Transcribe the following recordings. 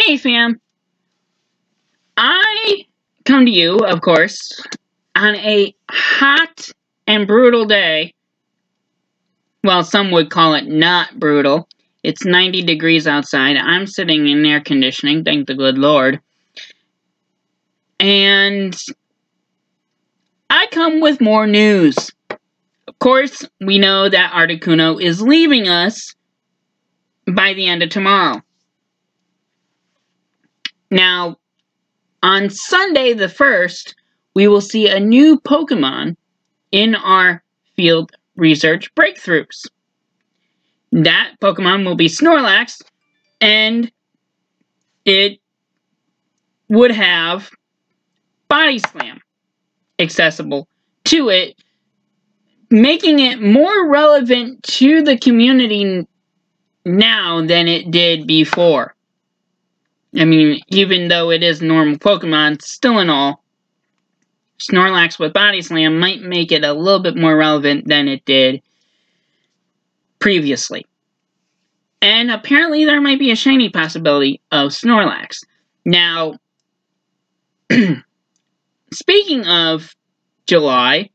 Hey fam, I come to you, of course, on a hot and brutal day. Well, some would call it not brutal. It's 90 degrees outside. I'm sitting in air conditioning, thank the good Lord. And I come with more news. Of course, we know that Articuno is leaving us by the end of tomorrow. Now, on Sunday the 1st, we will see a new Pokemon in our field research breakthroughs. That Pokemon will be Snorlax, and it would have Body Slam accessible to it, making it more relevant to the community now than it did before. I mean, even though it is normal Pokemon, still in all, Snorlax with Body Slam might make it a little bit more relevant than it did previously. And apparently there might be a shiny possibility of Snorlax. Now, speaking of July,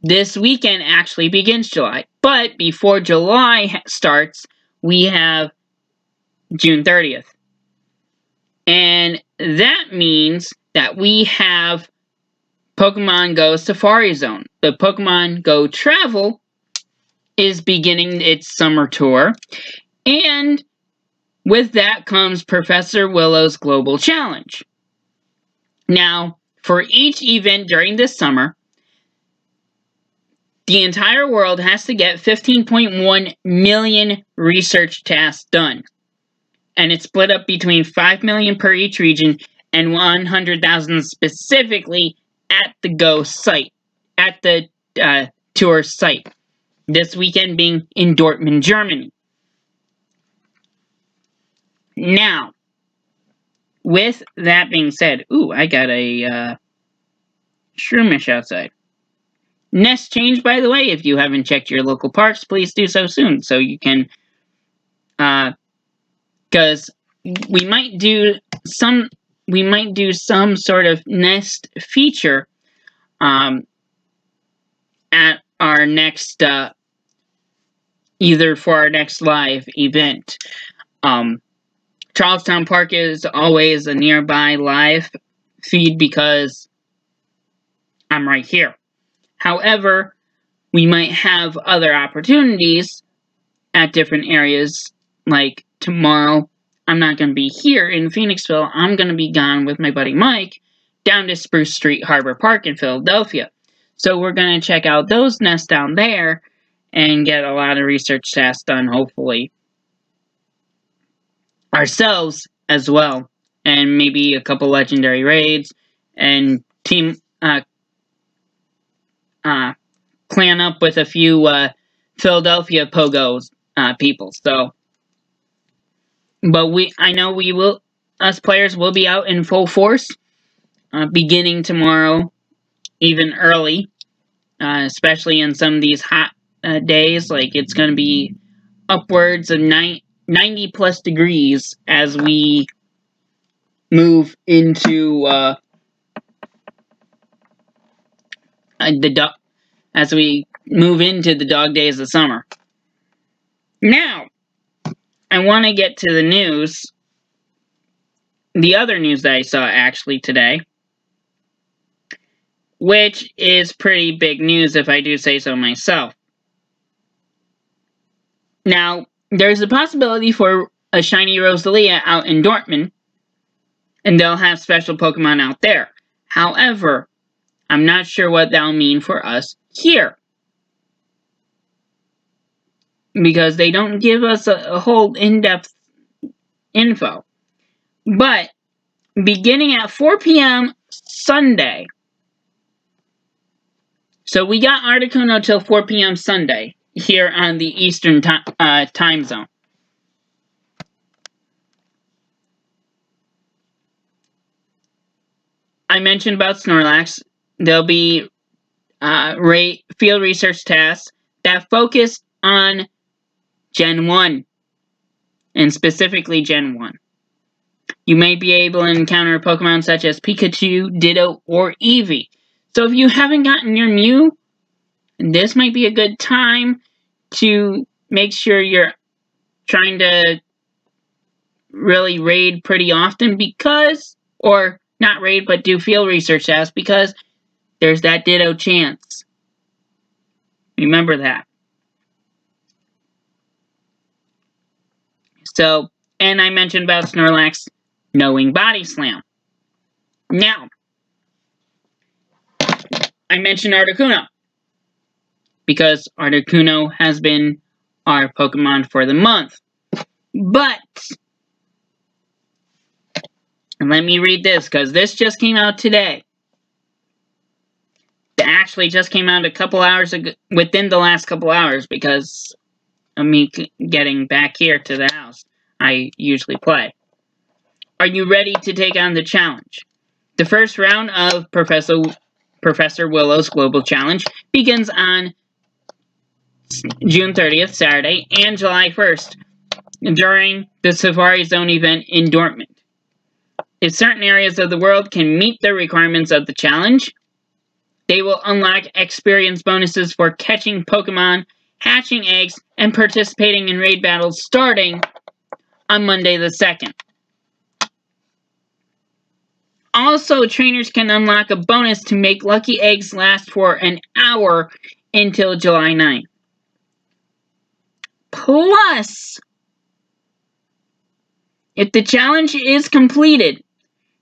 this weekend actually begins July. But before July starts, we have June 30th. And that means that we have Pokemon Go Safari Zone. The Pokemon Go Travel is beginning its summer tour. And with that comes Professor Willow's Global Challenge. Now, for each event during this summer, the entire world has to get 15.1 million research tasks done. And it's split up between 5 million per each region and 100,000 specifically at the Go site, at the tour site. This weekend being in Dortmund, Germany. Now, with that being said, ooh, I got a shroomish outside. Nest change, by the way, if you haven't checked your local parks, please do so soon, so you can, because we might do some sort of nest feature, at our next, either for our next live event. Charlestown Park is always a nearby live feed because I'm right here. However, we might have other opportunities at different areas, like tomorrow. I'm not going to be here in Phoenixville. I'm going to be gone with my buddy Mike down to Spruce Street Harbor Park in Philadelphia. So we're going to check out those nests down there and get a lot of research tasks done, hopefully, ourselves as well. And maybe a couple legendary raids and team clan up with a few Philadelphia PoGo people. So, but I know we will, us players will be out in full force, beginning tomorrow, even early, especially in some of these hot days. Like, it's going to be upwards of 90 plus degrees as we move into the dog days of summer. Now, I want to get to the news. The other news that I saw actually today, which is pretty big news if I do say so myself. Now, there's a possibility for a shiny Rosalia out in Dortmund, and they'll have special Pokemon out there. However, I'm not sure what that'll mean for us here, because they don't give us a whole in-depth info. But beginning at 4 p.m. Sunday, so we got Articuno till 4 p.m. Sunday here on the Eastern time zone. I mentioned about Snorlax. There'll be field research tasks that focus on Gen 1, and specifically Gen 1. You may be able to encounter Pokemon such as Pikachu, Ditto, or Eevee. So if you haven't gotten your Mew, this might be a good time to make sure you're trying to really raid pretty often because, or not raid, but do field research tasks because there's that Ditto chance. Remember that. So, and I mentioned about Snorlax knowing Body Slam. Now, I mentioned Articuno because Articuno has been our Pokemon for the month. But, and let me read this because this just came out today. It actually just came out a couple hours ago, within the last couple hours because of me getting back here to the house I usually play. Are you ready to take on the challenge? The first round of Professor Willow's Global Challenge begins on June 30th, Saturday, and July 1st during the Safari Zone event in Dortmund. If certain areas of the world can meet the requirements of the challenge, they will unlock experience bonuses for catching Pokemon, hatching eggs, and participating in raid battles starting on Monday the 2nd. Also, trainers can unlock a bonus to make lucky eggs last for an hour until July 9th. Plus, if the challenge is completed,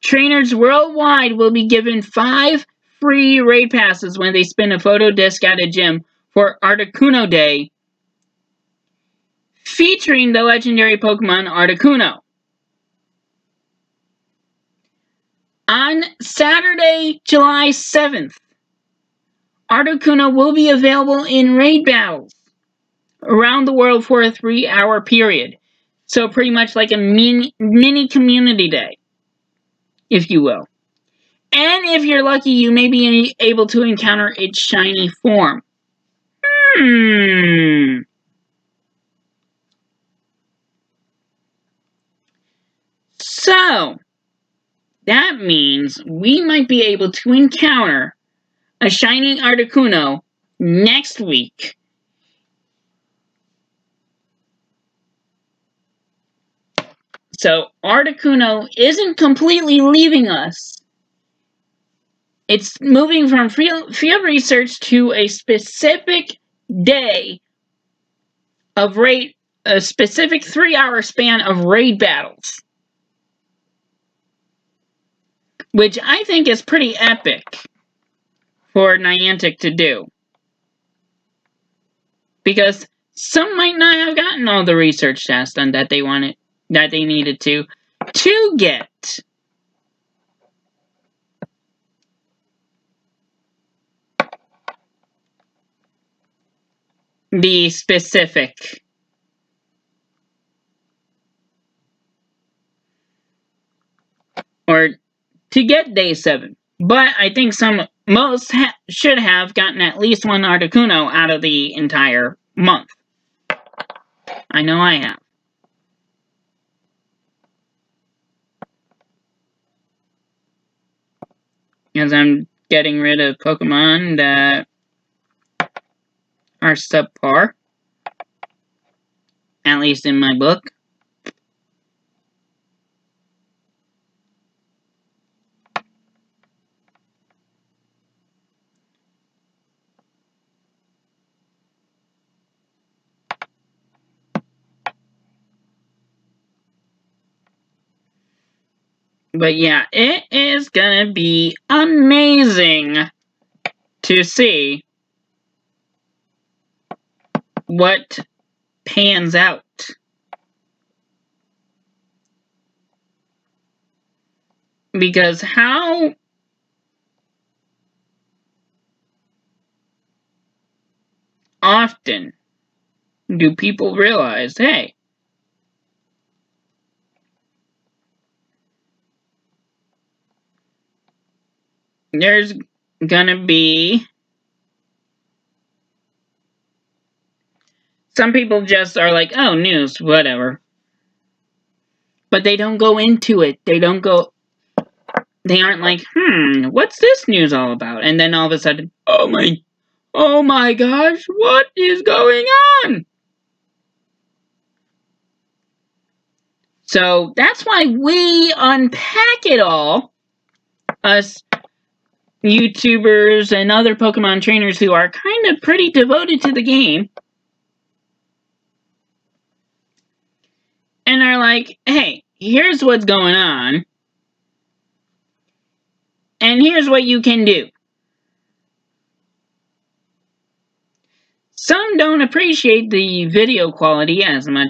trainers worldwide will be given 5 free raid passes when they spin a photo disc at a gym for Articuno Day, featuring the legendary Pokemon Articuno. On Saturday, July 7th, Articuno will be available in raid battles around the world for a 3-hour period. So pretty much like a mini community day, if you will. And if you're lucky, you may be able to encounter its shiny form. So, that means we might be able to encounter a shiny Articuno next week. So, Articuno isn't completely leaving us. It's moving from field research to a specific day of raid, a specific 3-hour span of raid battles. Which I think is pretty epic for Niantic to do. Because some might not have gotten all the research tasks done that they needed to get the specific or to get day 7. But I think most should have gotten at least one Articuno out of the entire month. I know I have. As I'm getting rid of Pokemon that are subpar. At least in my book. But yeah, it is gonna be amazing to see what pans out. Because how often do people realize, hey, there's gonna be... Some people just are like, oh, news, whatever. But they don't go into it. They aren't like, what's this news all about? And then all of a sudden, oh my gosh, what is going on? So that's why we unpack it all, us YouTubers and other Pokemon trainers who are kind of pretty devoted to the game, and are like, hey, here's what's going on, and here's what you can do. Some don't appreciate the video quality as much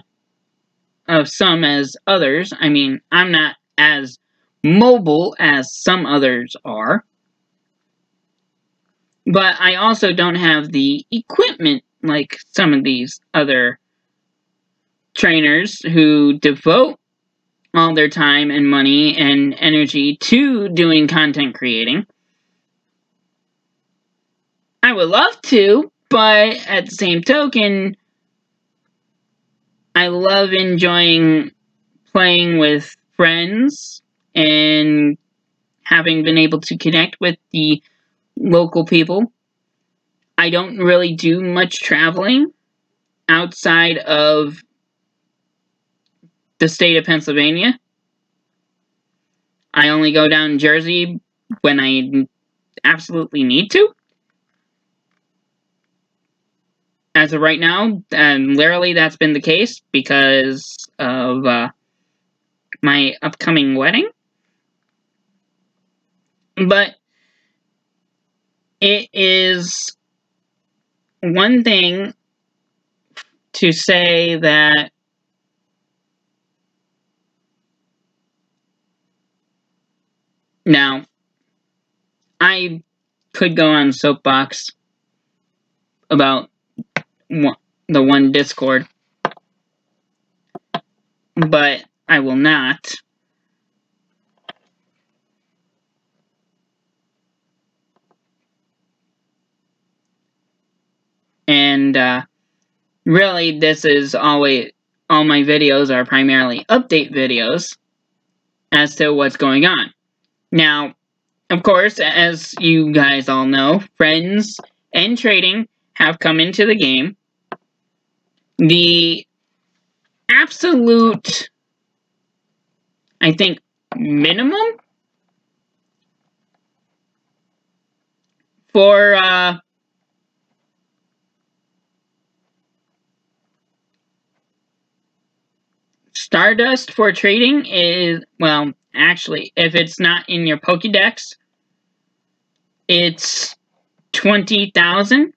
of some as others. I mean, I'm not as mobile as some others are. But I also don't have the equipment like some of these other trainers who devote all their time and money and energy to doing content creating. I would love to, but at the same token, I love enjoying playing with friends and having been able to connect with the local people. I don't really do much traveling outside of the state of Pennsylvania. I only go down Jersey when I absolutely need to. As of right now, literally that's been the case because of my upcoming wedding. But it is one thing to say that now I could go on soapbox about the one Discord, but I will not. And really, this is always, all my videos are primarily update videos as to what's going on. Now, of course, as you guys all know, friends and trading have come into the game. The absolute, I think, minimum for Stardust for trading is, well, actually, if it's not in your Pokédex, it's 20,000.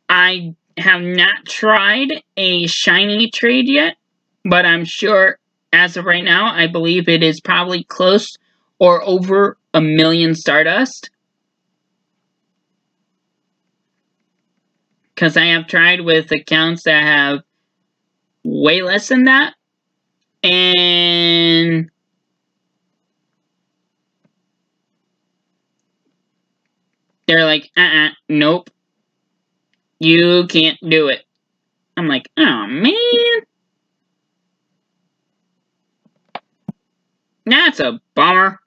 I have not tried a shiny trade yet, but I'm sure as of right now, I believe it is probably close or over 1 million Stardust. Because I have tried with accounts that have way less than that, and they're like, nope, you can't do it. I'm like, oh man, that's a bummer.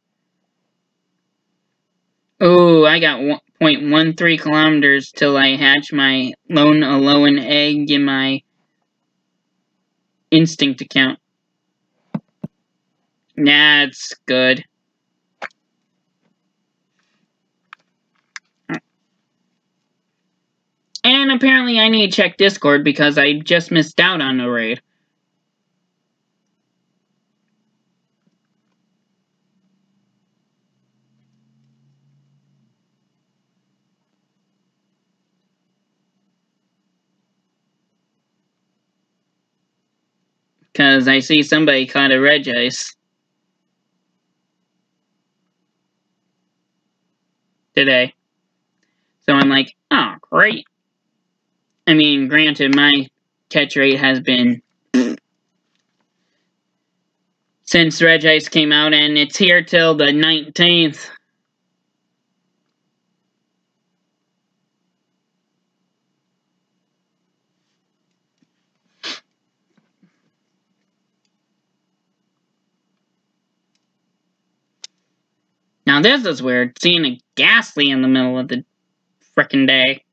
Oh, I got 1.13 kilometers till I hatch my lone Alolan egg in my instinct account. That's good. And apparently I need to check Discord because I just missed out on a raid. Because I see somebody caught a Regice today. So I'm like, oh, great. I mean, granted, my catch rate has been since Regice came out, and it's here till the 19th. Now this is weird, seeing a ghastly in the middle of the frickin' day.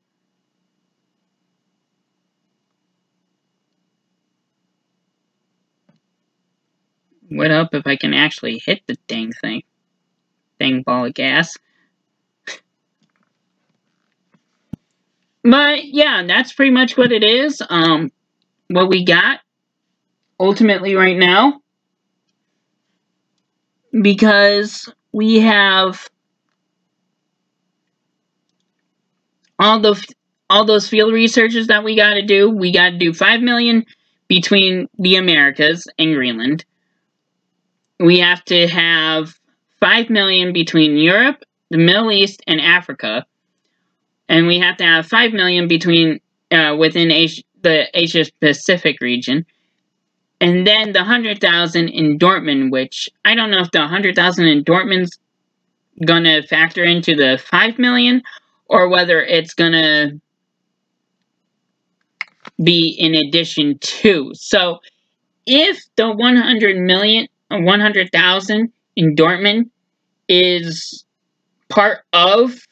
What up if I can actually hit the dang thing? Dang ball of gas. But yeah, that's pretty much what it is. What we got ultimately right now, because we have all those field researches that we got to do. We got to do 5 million between the Americas and Greenland. We have to have 5 million between Europe, the Middle East, and Africa. And we have to have 5 million between within the Asia Pacific region. And then the 100,000 in Dortmund, which I don't know if the 100,000 in Dortmund's gonna factor into the 5 million, or whether it's gonna be in addition to. So if the 100,000 in Dortmund is part of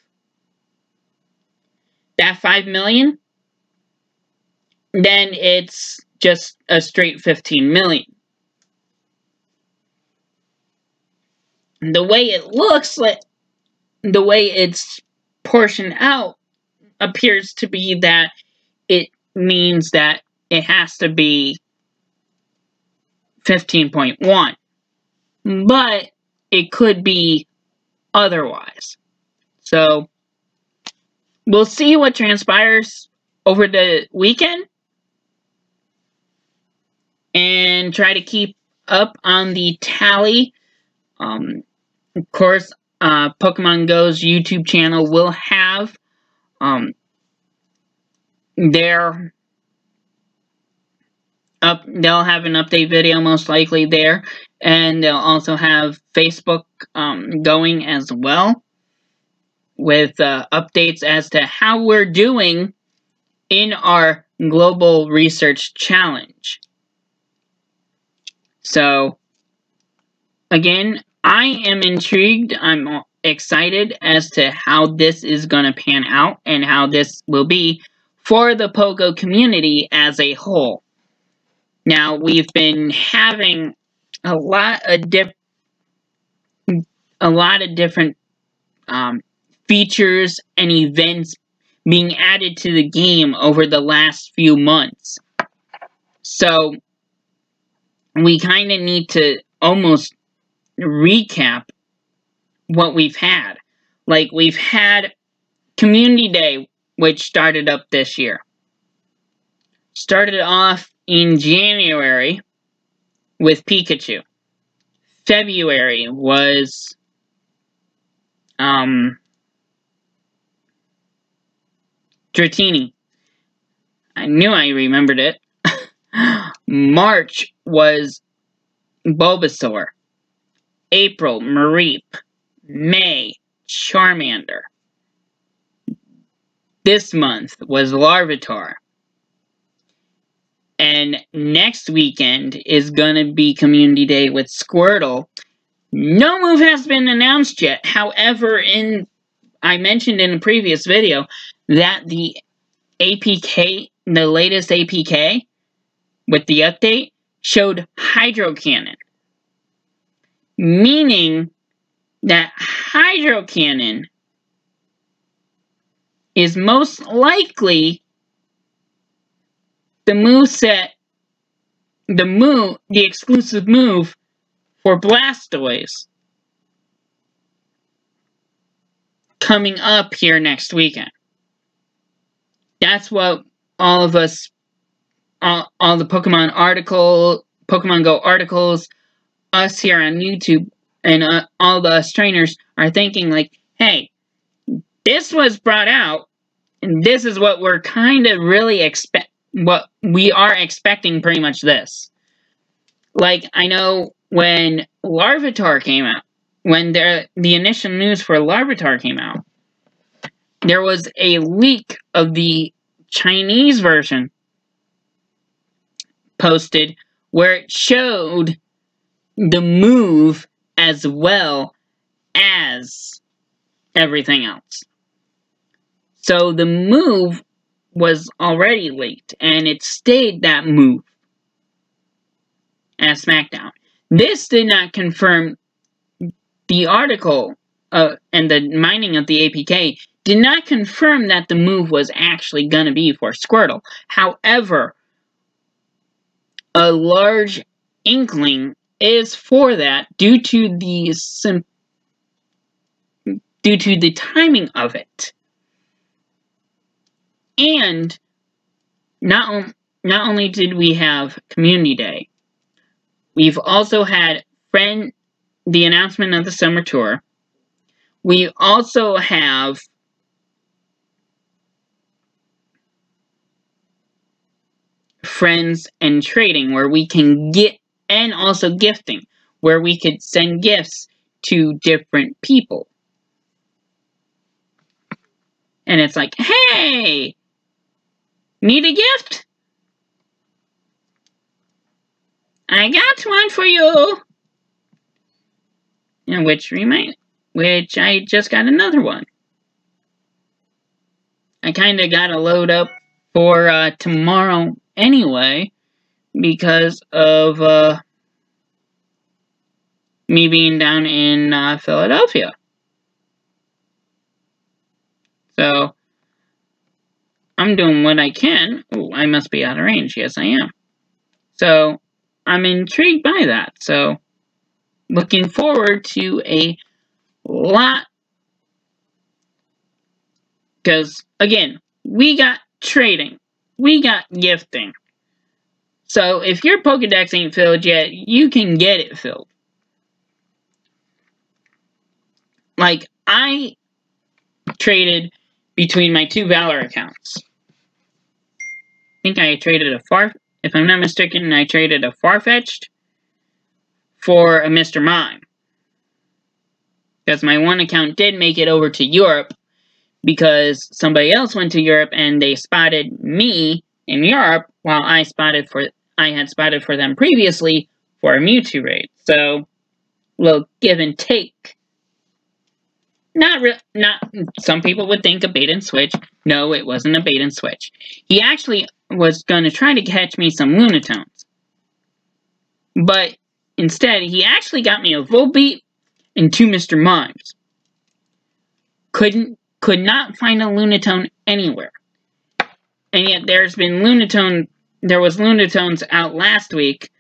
that 5 million, then it's just a straight 15 million. The way it looks, like the way it's portioned out, appears to be that it means that it has to be 15.1. But it could be otherwise. So we'll see what transpires over the weekend and try to keep up on the tally. Of course, Pokemon Go's YouTube channel will have they'll have an update video most likely there, and they'll also have Facebook going as well with updates as to how we're doing in our global research challenge. So again, I am intrigued. I'm excited as to how this is going to pan out and how this will be for the PoGo community as a whole. Now, we've been having a lot of different features and events being added to the game over the last few months. So we kind of need to almost recap what we've had. Like, we've had Community Day, which started up this year. Started off in January with Pikachu. February was Dratini. I knew I remembered it. March was Bulbasaur. April, Mareep. May, Charmander. This month was Larvitar. And next weekend is going to be Community Day with Squirtle. No move has been announced yet. However, I mentioned in a previous video that the APK, the latest APK with the update, showed Hydro Cannon. Meaning that Hydro Cannon is most likely the moveset, the exclusive move for Blastoise coming up here next weekend. That's what all of us, all the Pokemon Go articles, us here on YouTube, and all the us trainers are thinking, like, hey, this was brought out, and this is what we're kind of really what we are expecting, pretty much this. Like, I know when Larvitar came out, when the initial news for Larvitar came out, there was a leak of the Chinese version posted where it showed the move as well as everything else. So the move was already leaked, and it stayed that move as SmackDown. This did not confirm the article, and the mining of the APK did not confirm that the move was actually going to be for Squirtle. However, a large inkling is for that due to the timing of it. And not only did we have Community Day, we've also had the announcement of the summer tour. We also have friends and trading, where we can get, and also gifting, where we could send gifts to different people. And it's like, hey, need a gift? I got one for you. And which I just got another one. I kind of got a load up for tomorrow anyway, because of me being down in Philadelphia. So I'm doing what I can. Oh, I must be out of range. Yes, I am. So I'm intrigued by that. So looking forward to a lot. Because, again, we got trading. We got gifting. So if your Pokedex ain't filled yet, you can get it filled. Like, I traded between my two Valor accounts. I think I traded if I'm not mistaken, I traded a Farfetch'd for a Mr. Mime. Because my one account did make it over to Europe, because somebody else went to Europe and they spotted me in Europe, while I had spotted for them previously for a Mewtwo raid. So, little give and take. Some people would think a bait and switch. No, it wasn't a bait and switch. He actually was going to try to catch me some Lunatones. But instead, he actually got me a Volbeat and two Mr. Mimes. Could not find a Lunatone anywhere. And yet there was Lunatones out last week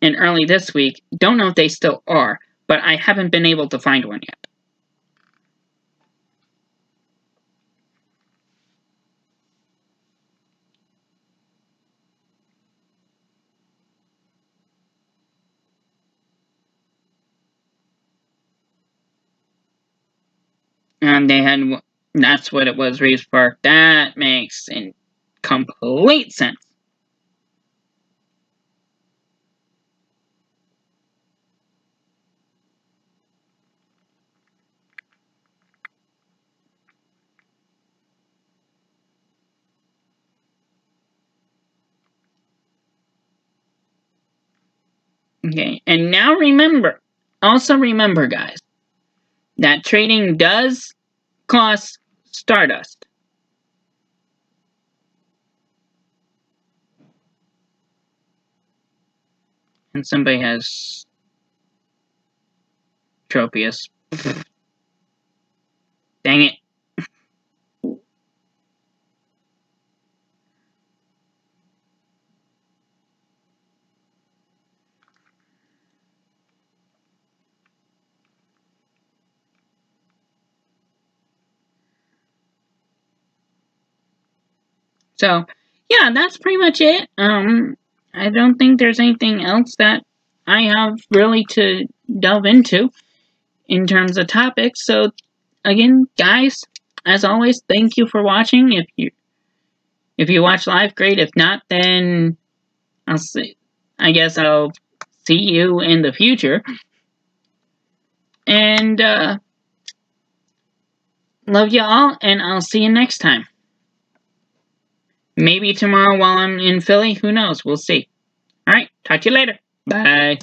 and early this week. Don't know if they still are, but I haven't been able to find one yet. And that's what it was, Reeves Park. That makes complete sense. Okay, and now also remember, guys, that trading does cost Stardust. And somebody has Tropius. Dang it. So, yeah, that's pretty much it. I don't think there's anything else that I have really to delve into in terms of topics. So, again, guys, as always, thank you for watching. If you watch live, great. If not, then I guess I'll see you in the future. And love you all, and I'll see you next time. Maybe tomorrow while I'm in Philly. Who knows? We'll see. Alright, talk to you later. Bye.